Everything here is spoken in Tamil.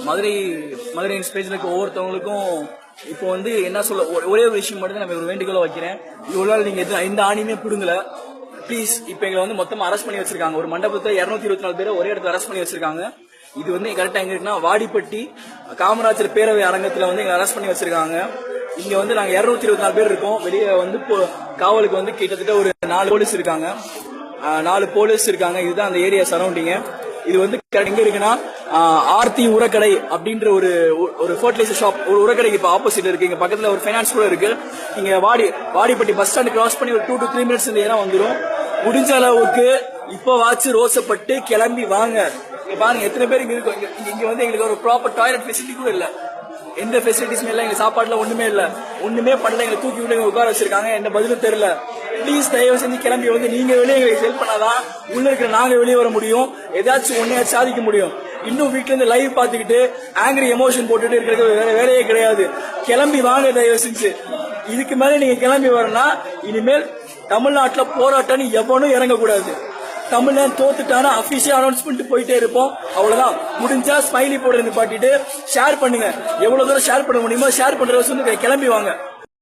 மதுரை மதுரை பேஜ்ல இருக்க ஒவ்வொருத்தவங்களுக்கும் இப்போ வந்து என்ன சொல்ல ஒரே ஒரு விஷயம் மட்டும் தான் நான் ஒரு வேண்டுகோளை வைக்கிறேன். இவ்வளவு நாள் நீங்க எந்த ஆணியுமே பிடுங்கல, ப்ளீஸ். இப்ப எங்களை வந்து மொத்தமா அரெஸ்ட் பண்ணி வச்சிருக்காங்க. ஒரு மண்டபத்துல 224 பேரை ஒரே இடத்துல அரெஸ்ட் பண்ணி வச்சிருக்காங்க. இது வந்து கரெக்டா எங்க இருக்குன்னா வாடிப்பட்டி காமராஜர் பேரவை அரங்கத்துல வந்து எங்களை அரெஸ்ட் பண்ணி வச்சிருக்காங்க. இங்க வந்து நாங்க 224 பேர் இருக்கோம். வெளியே வந்து காவலுக்கு வந்து கிட்டத்தட்ட ஒரு 4 போலீஸ் இருக்காங்க. 4 போலீஸ் இருக்காங்க. இதுதான் அந்த ஏரியா சரௌண்டிங். இது வந்து எங்க இருக்குன்னா ஆர்த்தி உரக்கடை அப்படின்ற ஒரு ஃபர்டிலைசர் ஷாப், ஒரு உரக்கடைக்கு இப்ப ஆப்போசிட் இருக்கு. இங்க பக்கத்துல ஒரு ஃபைனான்ஸ் கூட இருக்கு. நீங்க வாடிப்பட்டி பஸ் ஸ்டாண்ட் கிராஸ் பண்ணி ஒரு 2 to 3 minutes இந்த இடம் வந்துடும். முடிஞ்ச அளவுக்கு இப்ப வாச்சு ரோசப்பட்டு கிளம்பி வாங்க. இங்க பாருங்க எத்தனை பேர் இங்க இருக்கும். இங்க வந்து எங்களுக்கு ஒரு ப்ராப்பர் டாய்லெட் ஃபெசிலிட்டி கூட இல்ல, எந்த ஃபெசிலிட்டிஸுமே இல்ல. எங்க சாப்பாடுல ஒண்ணுமே இல்ல, ஒண்ணுமே பண்ணல. எங்களை தூக்கி விட்டு உட்கார வச்சிருக்காங்க. எந்த பதிலும் தெரியல. ப்ளீஸ் தயவு செஞ்சு கிளம்பி வந்து நீங்க வெளியே எங்களுக்கு ஹெல்ப் பண்ணாதான் உள்ள இருக்கிற நாங்க வெளியே வர முடியும், ஏதாச்சும் ஒன்னையாச்சும் சாதிக்க முடியும். இன்னும் வீட்டுல இருந்து லைவ் பாத்துக்கிட்டு ஆங்கிரி எமோஷன் போட்டுட்டு இருக்கிறது வேற வேலையே கிடையாது. கிளம்பி வாங்க தயவு செஞ்சு. இதுக்கு மேல நீங்க கிளம்பி வரனா இனிமேல் தமிழ்நாட்டுல போராட்டம்னு எவனும் இறங்கக்கூடாது. தமிழ்நாடு தோத்துட்டானா அபிஷியல் அனௌன்ஸ் பண்ணிட்டு போயிட்டே இருப்போம். அவ்வளவுதான். முடிஞ்சா ஸ்மைலி போடுறது பாட்டிட்டு ஷேர் பண்ணுங்க. எவ்வளவு தூரம் ஷேர் பண்ண முடியுமோ ஷேர் பண்றத சொல்லி கிளம்பி வாங்க.